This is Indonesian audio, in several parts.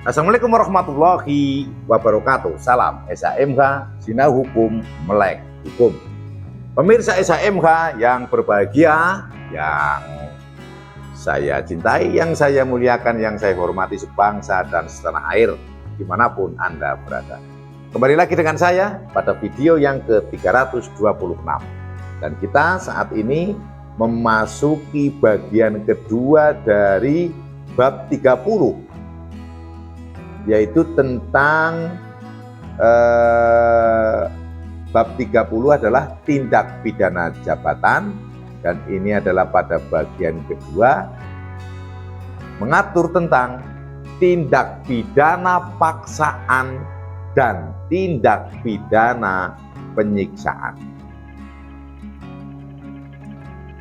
Assalamualaikum warahmatullahi wabarakatuh. Salam SHMH, Sinau Hukum, Melek Hukum. Pemirsa SHMH yang berbahagia, yang saya cintai, yang saya muliakan, yang saya hormati sebangsa dan setanah air, dimanapun Anda berada. Kembali lagi dengan saya pada video yang ke-326. Dan kita saat ini memasuki bagian kedua dari bab 30, yaitu tentang bab 30 adalah tindak pidana jabatan, dan ini adalah pada bagian kedua mengatur tentang tindak pidana paksaan dan tindak pidana penyiksaan.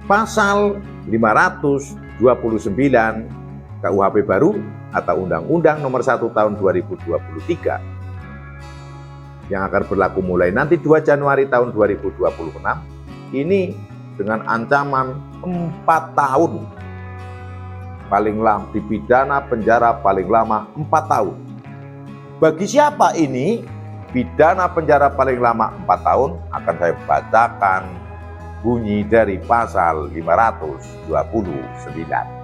Pasal 529 KUHP baru atau Undang-Undang Nomor 1 Tahun 2023 yang akan berlaku mulai nanti 2 Januari tahun 2026 ini dengan ancaman 4 tahun paling lama, dipidana penjara paling lama 4 tahun. Bagi siapa ini pidana penjara paling lama 4 tahun? Akan saya bacakan bunyi dari pasal 529.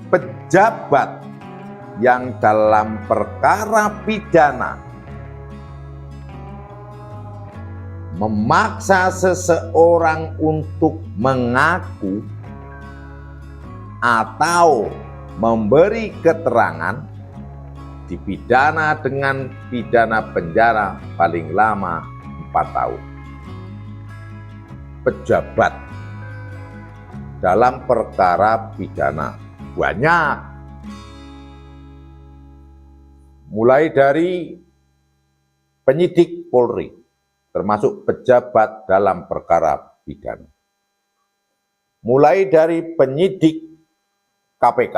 Pejabat yang dalam perkara pidana memaksa seseorang untuk mengaku atau memberi keterangan dipidana dengan pidana penjara paling lama 4 tahun. Pejabat dalam perkara pidana banyak, mulai dari penyidik Polri, termasuk pejabat dalam perkara pidana, mulai dari penyidik KPK,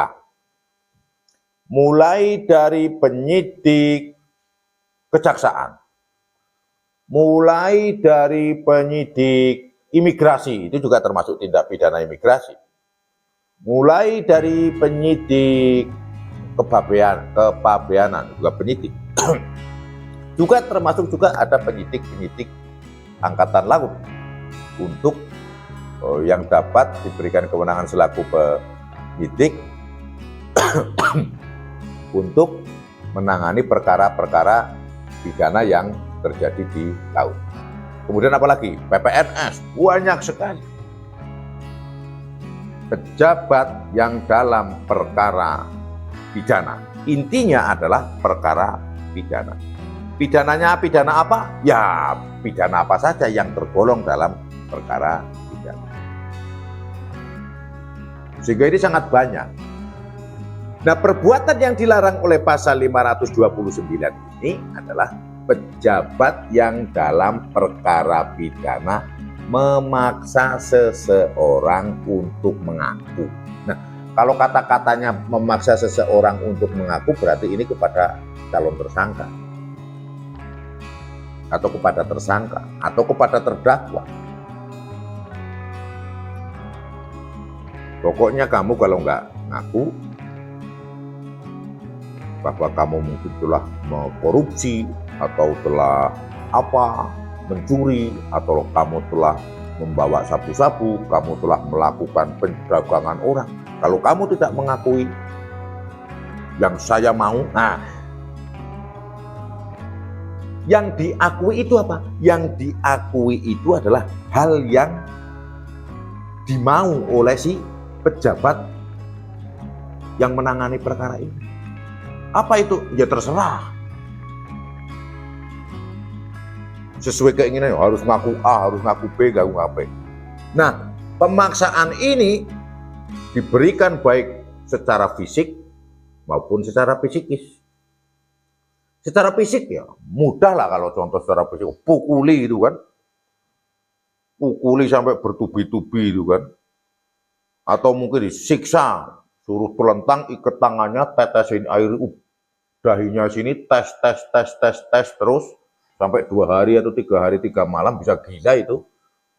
mulai dari penyidik kejaksaan, mulai dari penyidik imigrasi, itu juga termasuk tindak pidana imigrasi, mulai dari penyidik kepabeanan juga penyidik, juga termasuk juga ada penyidik angkatan laut untuk yang dapat diberikan kewenangan selaku penyidik untuk menangani perkara-perkara pidana yang terjadi di laut. Kemudian apalagi PPNS, banyak sekali. Pejabat yang dalam perkara pidana, intinya adalah perkara pidana. Pidananya pidana apa? Ya pidana apa saja yang tergolong dalam perkara pidana. Sehingga ini sangat banyak. Nah, perbuatan yang dilarang oleh pasal 529 ini adalah pejabat yang dalam perkara pidana memaksa seseorang untuk mengaku. Nah, kalau kata-katanya memaksa seseorang untuk mengaku berarti ini kepada calon tersangka, atau kepada tersangka, atau kepada terdakwa. Pokoknya kamu kalau nggak ngaku bahwa kamu mungkin telah korupsi atau telah mencuri, atau kamu telah membawa sabu-sabu, kamu telah melakukan perdagangan orang. Kalau kamu tidak mengakui yang saya mau, nah, yang diakui itu apa? Yang diakui itu adalah hal yang dimau oleh si pejabat yang menangani perkara ini. Apa itu? Ya terserah. Sesuai keinginan, harus ngaku A, harus ngaku B, ngaku B. Nah, pemaksaan ini diberikan baik secara fisik maupun secara psikis. Secara fisik ya mudah lah, kalau contoh secara fisik, pukuli itu kan, pukuli sampai bertubi-tubi itu kan, atau mungkin disiksa, suruh telentang, ikat tangannya, tetesin air dahinya sini, tes terus sampai 2 hari atau 3 hari 3 malam, bisa gila itu,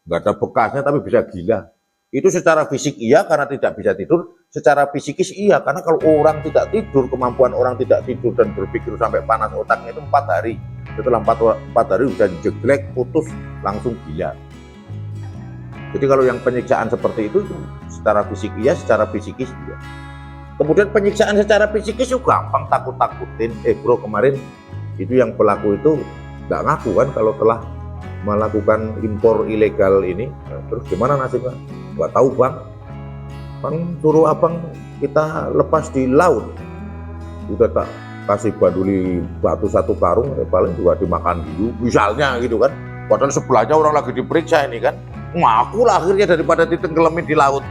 nggak ada bekasnya tapi bisa gila. Itu secara fisik iya, karena tidak bisa tidur, secara fisikis iya, karena kalau orang tidak tidur, kemampuan orang tidak tidur dan berpikir sampai panas otaknya itu 4 hari. Setelah 4 hari bisa jelek, putus, langsung gila. Jadi kalau yang penyiksaan seperti itu secara fisik iya, secara fisikis iya. Kemudian penyiksaan secara fisikis juga gampang, takut-takutin. Bro, kemarin itu yang pelaku itu nggak ngaku kan kalau telah melakukan impor ilegal ini. Nah, terus gimana nasibnya? Nggak tahu bang. Bang suruh abang kita lepas di laut. Udah tak kasih banduli batu 1 karung, paling juga dimakan hiu, misalnya gitu kan. Padahal sebelahnya orang lagi diperiksa ini kan. Ngaku lah akhirnya daripada ditenggelamin di laut.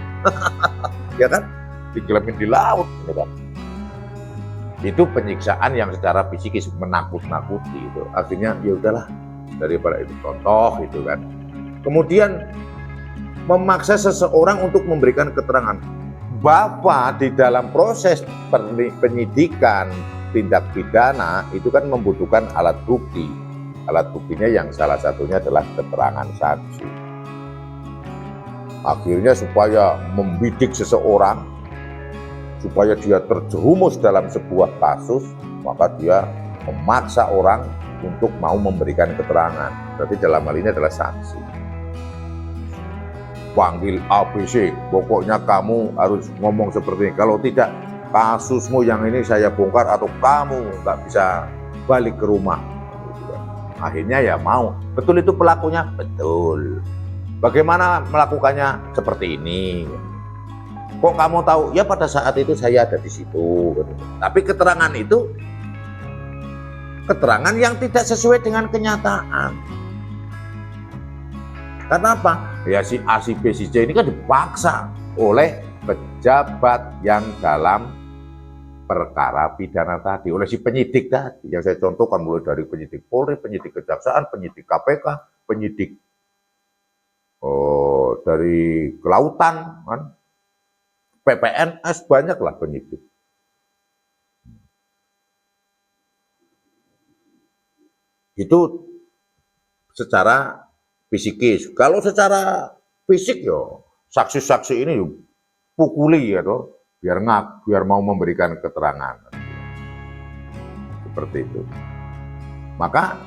Ya kan? Digelamin di laut gitu kan. Itu penyiksaan yang secara fisikis menakut-nakuti itu. Akhirnya ya udahlah, daripada itu contoh itu kan. Kemudian memaksa seseorang untuk memberikan keterangan. Bapak di dalam proses penyidikan tindak pidana itu kan membutuhkan alat bukti. Alat buktinya yang salah satunya adalah keterangan saksi. Akhirnya supaya membidik seseorang, supaya dia terjerumus dalam sebuah kasus, maka dia memaksa orang untuk mau memberikan keterangan. Berarti dalam hal ini adalah saksi. Panggil ABC, pokoknya kamu harus ngomong seperti ini. Kalau tidak, kasusmu yang ini saya bongkar atau kamu nggak bisa balik ke rumah. Akhirnya ya mau. Betul itu pelakunya? Betul. Bagaimana melakukannya? Seperti ini. Kok kamu tahu? Ya pada saat itu saya ada di situ. Tapi keterangan itu keterangan yang tidak sesuai dengan kenyataan. Karena apa? Ya si A, si B, si C ini kan dipaksa oleh pejabat yang dalam perkara pidana tadi, oleh si penyidik tadi. Yang saya contohkan mulai dari penyidik Polri, penyidik Kejaksaan, penyidik KPK, penyidik dari Kelautan, kan? PPNS, banyaklah penyidik. Itu secara fisikis. Kalau secara fisik yo, saksi-saksi ini pukuli ya toh, biar mau memberikan keterangan. Seperti itu. Maka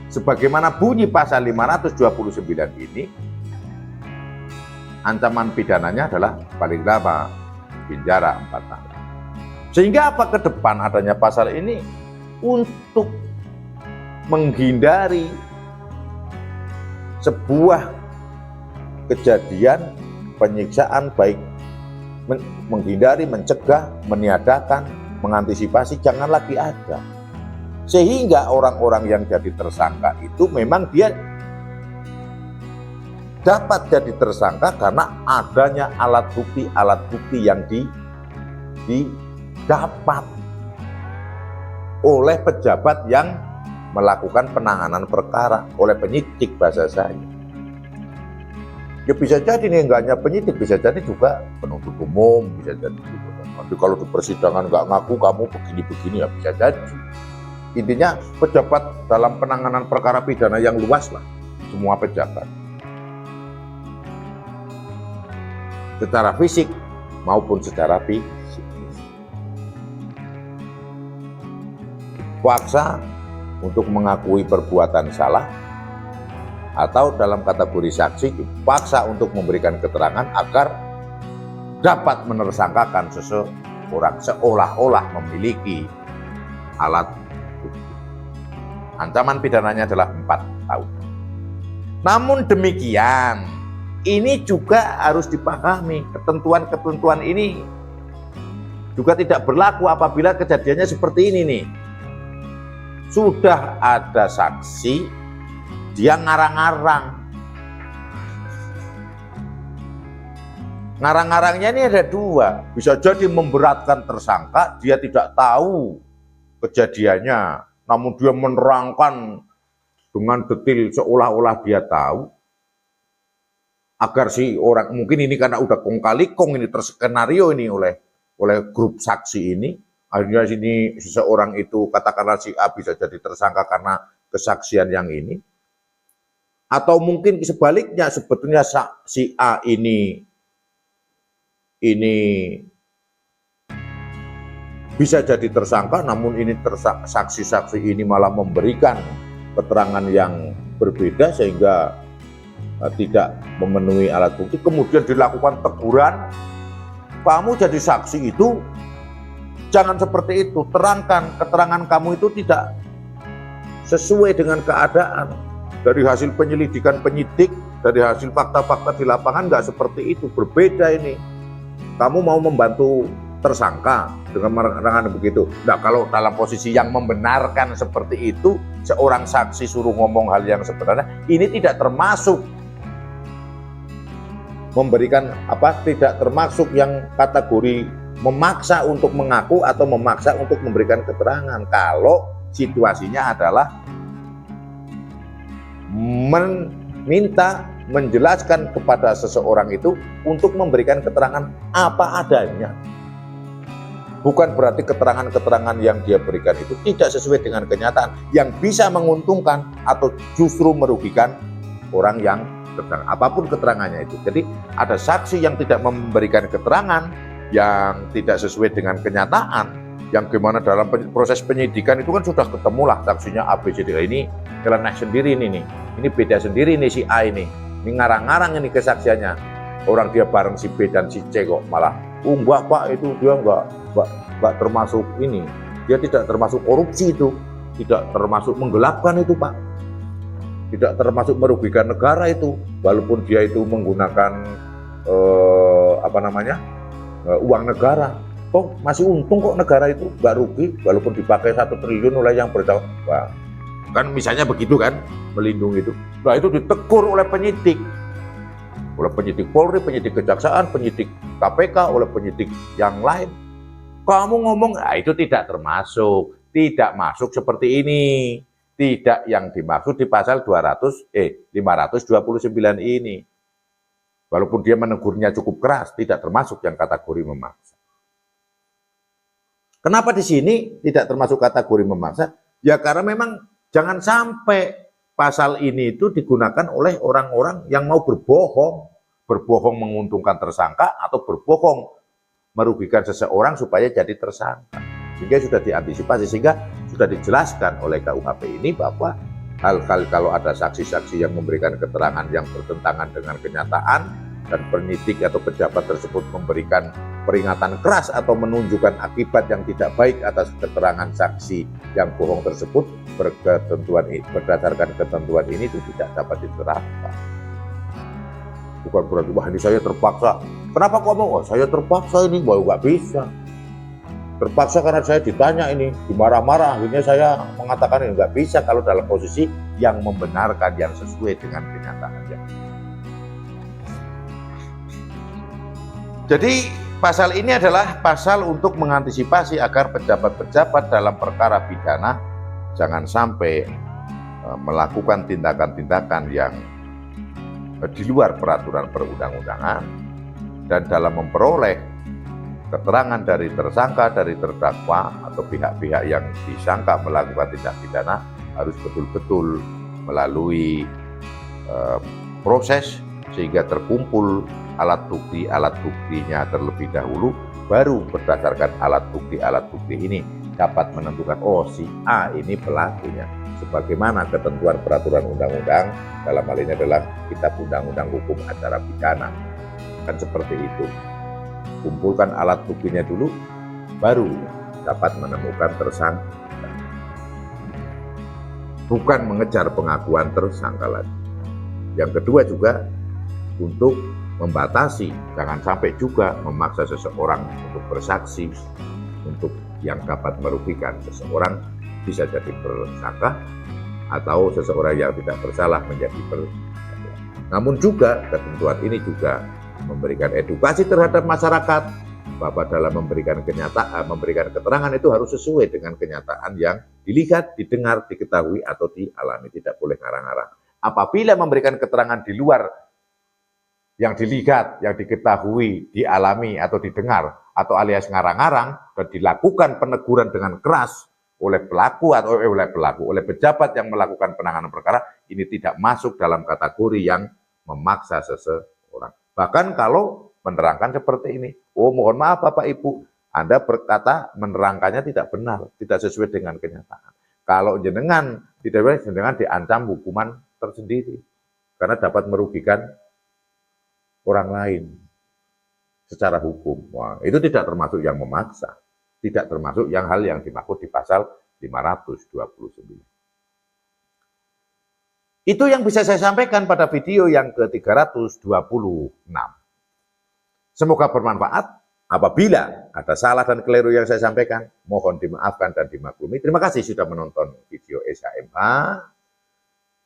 sebagaimana bunyi pasal 529 ini, ancaman pidananya adalah paling lama penjara 4 tahun. Sehingga apa ke depan adanya pasal ini? Untuk menghindari sebuah kejadian penyiksaan, baik menghindari, mencegah, meniadakan, mengantisipasi, jangan lagi ada. Sehingga orang-orang yang jadi tersangka itu memang dia dapat jadi tersangka karena adanya alat bukti yang didapat oleh pejabat yang melakukan penanganan perkara, oleh penyidik bahasa saya. Ya bisa jadi nih, enggak hanya penyidik, bisa jadi juga penuntut umum, bisa jadi gitu. Nanti kalau di persidangan nggak ngaku kamu begini-begini, ya bisa jadi. Intinya pejabat dalam penanganan perkara pidana yang luas lah, semua pejabat. Secara fisik maupun secara fisik. Paksa untuk mengakui perbuatan salah, atau dalam kategori saksi dipaksa untuk memberikan keterangan agar dapat menersangkakan seseorang seolah-olah memiliki alat bukti. Ancaman pidananya adalah 4 tahun. Namun demikian, ini juga harus dipahami, ketentuan-ketentuan ini juga tidak berlaku apabila kejadiannya seperti ini nih. Sudah ada saksi, dia ngarang-ngarang. Ngarang-ngarangnya ini ada 2. Bisa jadi memberatkan tersangka, dia tidak tahu kejadiannya, namun dia menerangkan dengan detail seolah-olah dia tahu. Agar si orang, mungkin ini karena udah kong kali kong ini terskenario ini oleh grup saksi ini. Akhirnya sini seseorang itu, katakanlah si A, bisa jadi tersangka karena kesaksian yang ini. Atau mungkin sebaliknya, sebetulnya si A ini ini bisa jadi tersangka, namun ini saksi-saksi ini malah memberikan keterangan yang berbeda sehingga tidak memenuhi alat bukti, kemudian dilakukan teguran, kamu jadi saksi itu jangan seperti itu, terangkan keterangan kamu itu tidak sesuai dengan keadaan. Dari hasil penyelidikan penyidik, dari hasil fakta-fakta di lapangan nggak seperti itu, berbeda ini. Kamu mau membantu tersangka dengan menerangkan begitu. Nah, kalau dalam posisi yang membenarkan seperti itu, seorang saksi suruh ngomong hal yang sebenarnya, ini tidak termasuk memberikan tidak termasuk yang kategori memaksa untuk mengaku atau memaksa untuk memberikan keterangan. Kalau situasinya adalah menjelaskan kepada seseorang itu untuk memberikan keterangan apa adanya. Bukan berarti keterangan-keterangan yang dia berikan itu tidak sesuai dengan kenyataan, yang bisa menguntungkan atau justru merugikan orang yang tersangka, apapun keterangannya itu. Jadi ada saksi yang tidak memberikan keterangan yang tidak sesuai dengan kenyataan, yang gimana dalam proses penyidikan itu kan sudah ketemulah saksinya A, B, C, D. Ini nyeleneh sendiri ini beda sendiri ini si A ini ngarang-ngarang ini kesaksiannya. Orang dia bareng si B dan si C kok malah enggak Pak, itu dia enggak termasuk ini, dia tidak termasuk korupsi itu, tidak termasuk menggelapkan itu Pak, tidak termasuk merugikan negara itu, walaupun dia itu menggunakan uang negara, kok masih untung kok negara itu, nggak rugi walaupun dipakai 1 triliun oleh yang bertanggung. Wah, kan misalnya begitu kan, melindungi itu. Nah itu ditegur oleh penyidik Polri, penyidik kejaksaan, penyidik KPK, oleh penyidik yang lain. Kamu ngomong, itu tidak termasuk, tidak masuk seperti ini. Tidak yang dimaksud di pasal 529 ini. Walaupun dia menegurnya cukup keras, tidak termasuk yang kategori memaksa. Kenapa di sini tidak termasuk kategori memaksa? Ya karena memang jangan sampai pasal ini itu digunakan oleh orang-orang yang mau berbohong menguntungkan tersangka atau berbohong merugikan seseorang supaya jadi tersangka. Sehingga sudah diantisipasi, sehingga sudah dijelaskan oleh KUHP ini bahwa hal-hal kalau ada saksi-saksi yang memberikan keterangan yang bertentangan dengan kenyataan dan penyidik atau pejabat tersebut memberikan peringatan keras atau menunjukkan akibat yang tidak baik atas keterangan saksi yang bohong tersebut, berdasarkan ketentuan ini itu tidak dapat diterapkan. Bukan berarti wah ini saya terpaksa. Kenapa kok mau? Saya terpaksa ini, nggak bisa. Terpaksa karena saya ditanya ini, dimarah-marah, akhirnya saya mengatakan ini nggak bisa kalau dalam posisi yang membenarkan, yang sesuai dengan kenyataannya. Jadi pasal ini adalah pasal untuk mengantisipasi agar pejabat-pejabat dalam perkara pidana jangan sampai melakukan tindakan-tindakan yang di luar peraturan perundang-undangan, dan dalam memperoleh keterangan dari tersangka, dari terdakwa atau pihak-pihak yang disangka melakukan tindak pidana harus betul-betul melalui proses sehingga terkumpul alat buktinya terlebih dahulu, baru berdasarkan alat bukti ini dapat menentukan si A ini pelakunya. Sebagaimana ketentuan peraturan undang-undang, dalam hal ini adalah Kitab Undang-Undang Hukum Acara Pidana. Kan seperti itu. Kumpulkan alat buktinya dulu, baru dapat menemukan tersangka. Bukan mengejar pengakuan tersangka lagi. Yang kedua juga untuk membatasi, jangan sampai juga memaksa seseorang untuk bersaksi, untuk yang dapat merugikan seseorang, bisa jadi tersangka atau seseorang yang tidak bersalah menjadi tersangka. Namun juga ketentuan ini juga memberikan edukasi terhadap masyarakat bahwa dalam memberikan keterangan itu harus sesuai dengan kenyataan yang dilihat, didengar, diketahui atau dialami, tidak boleh ngarang-ngarang. Apabila memberikan keterangan di luar yang dilihat, yang diketahui, dialami atau didengar atau alias ngarang-ngarang dan dilakukan peneguran dengan keras oleh pelaku atau oleh pejabat yang melakukan penanganan perkara, ini tidak masuk dalam kategori yang memaksa seseorang. Bahkan kalau menerangkan seperti ini. Oh, mohon maaf Bapak Ibu, Anda berkata menerangkannya tidak benar, tidak sesuai dengan kenyataan. Kalau jenengan tidak benar, jenengan diancam hukuman tersendiri karena dapat merugikan orang lain secara hukum. Wah, itu tidak termasuk yang memaksa, tidak termasuk yang hal yang dimaksud di pasal 529. Itu yang bisa saya sampaikan pada video yang ke-326. Semoga bermanfaat. Apabila ada salah dan keliru yang saya sampaikan, mohon dimaafkan dan dimaklumi. Terima kasih sudah menonton video SHMH.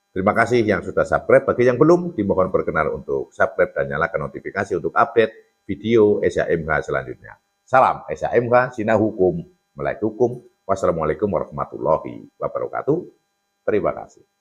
Terima kasih yang sudah subscribe. Bagi yang belum, dimohon berkenan untuk subscribe dan nyalakan notifikasi untuk update video SHMH selanjutnya. Salam SHMH, Sinau Hukum, Melek Hukum. Wassalamualaikum warahmatullahi wabarakatuh. Terima kasih.